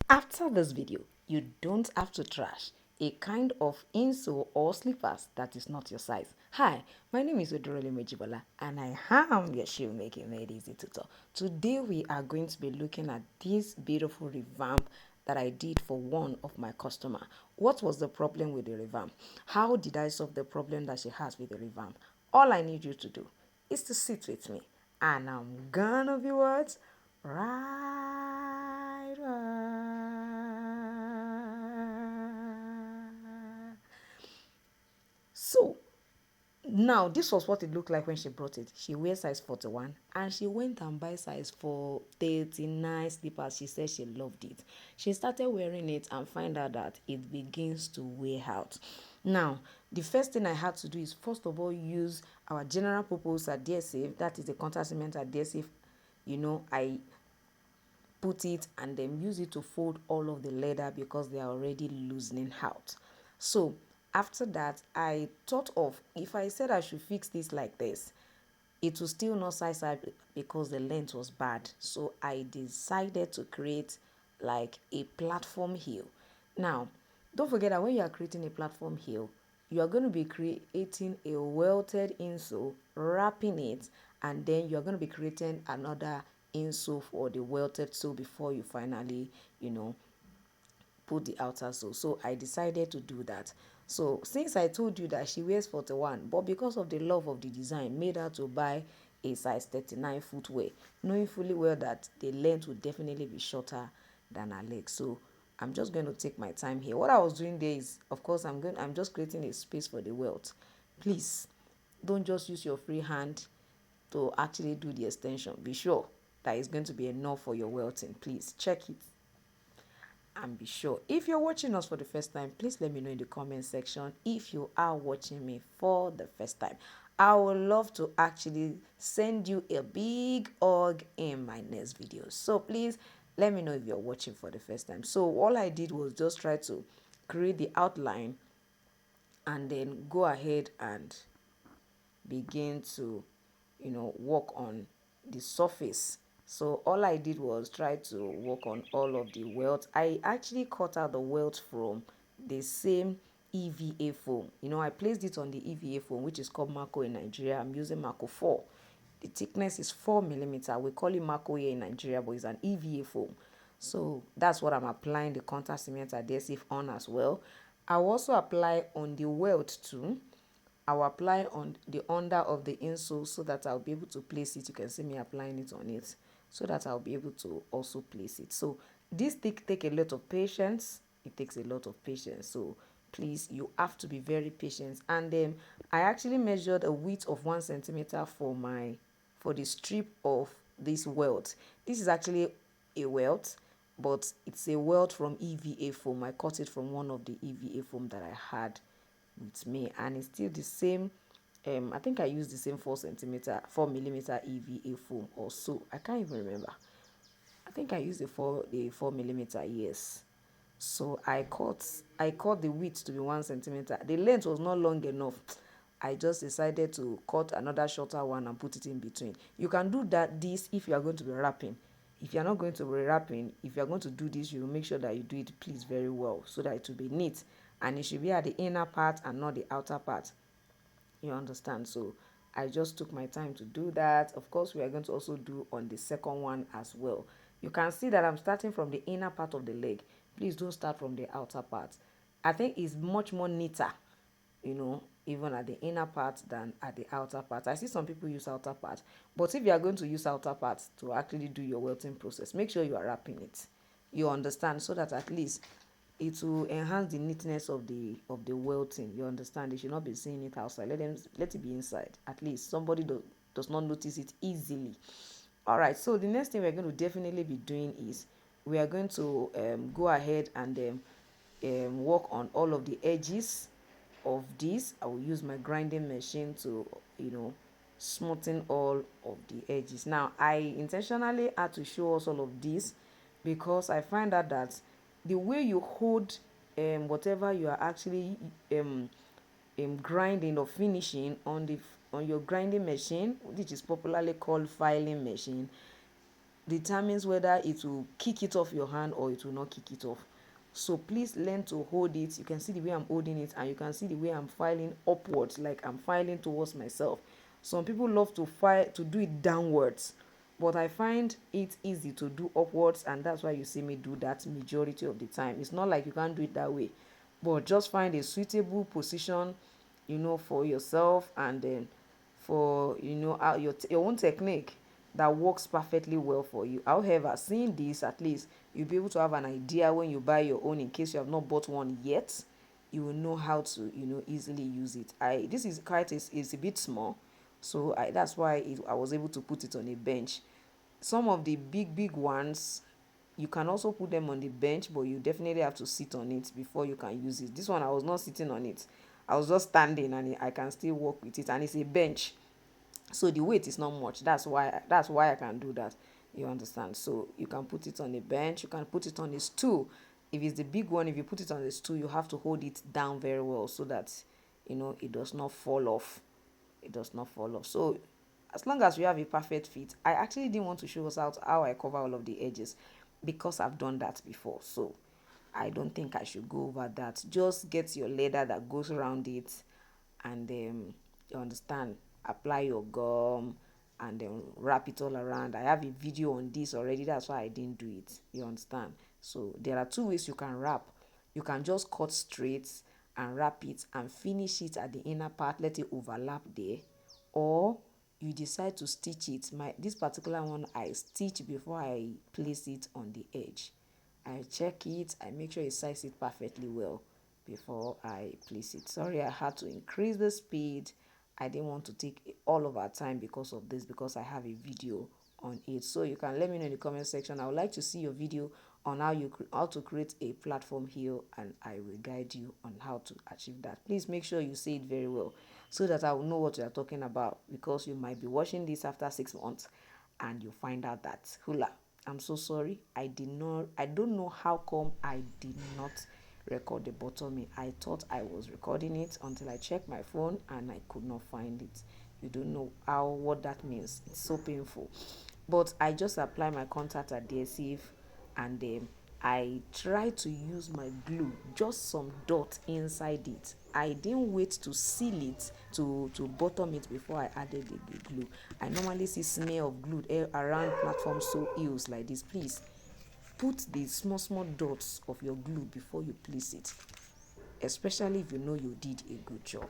After this video, you don't have to trash a kind of insole or slippers that is not your size. Hi, my name is Odorole Mejibola and I am your Shoemaking Made Easy tutor. Today we are going to be looking at this beautiful revamp that I did for one of my customer. What was the problem with the revamp? How did I solve the problem that she has with the revamp? All I need you to do is to sit with me and I'm gonna be what? Right. So now this was what it looked like when she brought it. She wears size 41 and she went and buy size for 39 slippers. She said she loved it. She started wearing it and find out that it begins to wear out. Now, the first thing I had to do is first of all use our general purpose adhesive, that is the contact cement adhesive. I put it and then use it to fold all of the leather because they are already loosening out. So after that, I thought of, if I said I should fix this like this, it will still not size up because the length was bad. So I decided to create like a platform heel. Now, don't forget that when you are creating a platform heel, you are going to be creating a welted insole, wrapping it, and then you're going to be creating another insole for the welted sole before you finally, put the outer sole. So I decided to do that. So since I told you that she wears 41, but because of the love of the design, made her to buy a size 39 footwear, knowing fully well that the length would definitely be shorter than her leg. So I'm just going to take my time here. What I was doing there is, of course, I'm just creating a space for the welt. Please don't just use your free hand to actually do the extension. Be sure that it's going to be enough for your welting. Please check it and be sure. If you're watching us for the first time, please let me know in the comment section if you are watching me for the first time. I would love to actually send you a big hug in my next video. So please let me know if you're watching for the first time. So all I did was just try to create the outline and then go ahead and begin to work on the surface. So all I did was try to work on all of the welt. I actually cut out the welt from the same EVA foam. I placed it on the EVA foam, which is called Mako in Nigeria. I'm using Mako 4. The thickness is 4 millimeter. We call it Mako here in Nigeria, but it's an EVA foam. So that's what I'm applying the contact cement adhesive on as well. I'll also apply on the welt too. I'll apply on the under of the insole so that I'll be able to place it. You can see me applying it on it so that I'll be able to also place it. So this take a lot of patience. It takes a lot of patience. So please, you have to be very patient. And then I actually measured a width of 1 centimeter for the strip of this welt. This is actually a welt, but it's a welt from EVA foam. I cut it from one of the EVA foam that I had with me, and it's still the same. I think I used the same 4 millimeter EVA foam or so. I can't even remember. I think I used the 4 millimeter, yes. So I cut the width to be 1 centimeter. The length was not long enough. I just decided to cut another shorter one and put it in between. You can do this if you are going to be wrapping. If you are not going to be wrapping, if you are going to do this, you will make sure that you do it, please, very well, so that it will be neat and it should be at the inner part and not the outer part. You understand? So I just took my time to do that. Of course, we are going to also do on the second one as well. You can see that I'm starting from the inner part of the leg. Please don't start from the outer part. I think it's much more neater, even at the inner part than at the outer part. I see some people use outer part, but if you are going to use outer part to actually do your welting process, make sure you are wrapping it. You understand? So that at least it will enhance the neatness of the welting. You understand? They should not be seeing it outside. Let it be inside. At least somebody does not notice it easily. All right, so the next thing we're going to definitely be doing is we are going to go ahead and work on all of the edges of this. I will use my grinding machine to smoothen all of the edges. Now I intentionally had to show us all of this because I find out that the way you hold whatever you are actually grinding or finishing on your grinding machine, which is popularly called filing machine, determines whether it will kick it off your hand or it will not kick it off. So please learn to hold it. You can see the way I'm holding it, and you can see the way I'm filing upwards, like I'm filing towards myself. Some people love to file to do it downwards, but I find it easy to do upwards, and that's why you see me do that majority of the time. It's not like you can't do it that way, but just find a suitable position, for yourself, and then for your own technique that works perfectly well for you. However, seeing this, at least you'll be able to have an idea when you buy your own. In case you have not bought one yet, you will know how to easily use it. This is quite is a bit small, so that's why I was able to put it on a bench. Some of the big ones, you can also put them on the bench, but you definitely have to sit on it before you can use it. This one, I was not sitting on it, I was just standing, and I can still work with it, and it's a bench, so the weight is not much. That's why I can do that. You understand? So you can put it on a bench, you can put it on a stool. If it's the big one, if you put it on a stool, you have to hold it down very well so that it does not fall off. It does not fall off. So as long as you have a perfect fit, I actually didn't want to show us out how I cover all of the edges, because I've done that before. So I don't think I should go over that. Just get your leather that goes around it, and you understand, apply your gum, and then wrap it all around. I have a video on this already, that's why I didn't do it. You understand? So there are two ways you can wrap. You can just cut straight and wrap it and finish it at the inner part, let it overlap there, or you decide to stitch it. This particular one, I stitch before I place it on the edge. I check it, I make sure I size it perfectly well before I place it. Sorry, I had to increase the speed. I didn't want to take all of our time because of this, because I have a video on it. So you can let me know in the comment section. I would like to see your video on how to create a platform heel, and I will guide you on how to achieve that. Please make sure you say it very well so that I will know what you are talking about, because you might be watching this after 6 months and you find out that hula, I'm so sorry, I don't know how come I did not record the bottoming. I thought I was recording it until I checked my phone and I could not find it. You don't know what that means. It's so painful. But I just apply my contact adhesive, and then I try to use my glue, just some dot inside it. I didn't wait to seal it, to bottom it before I added the glue. I normally see smear of glue around platform so heels like this. Please put the small dots of your glue before you place it, especially if you know you did a good job.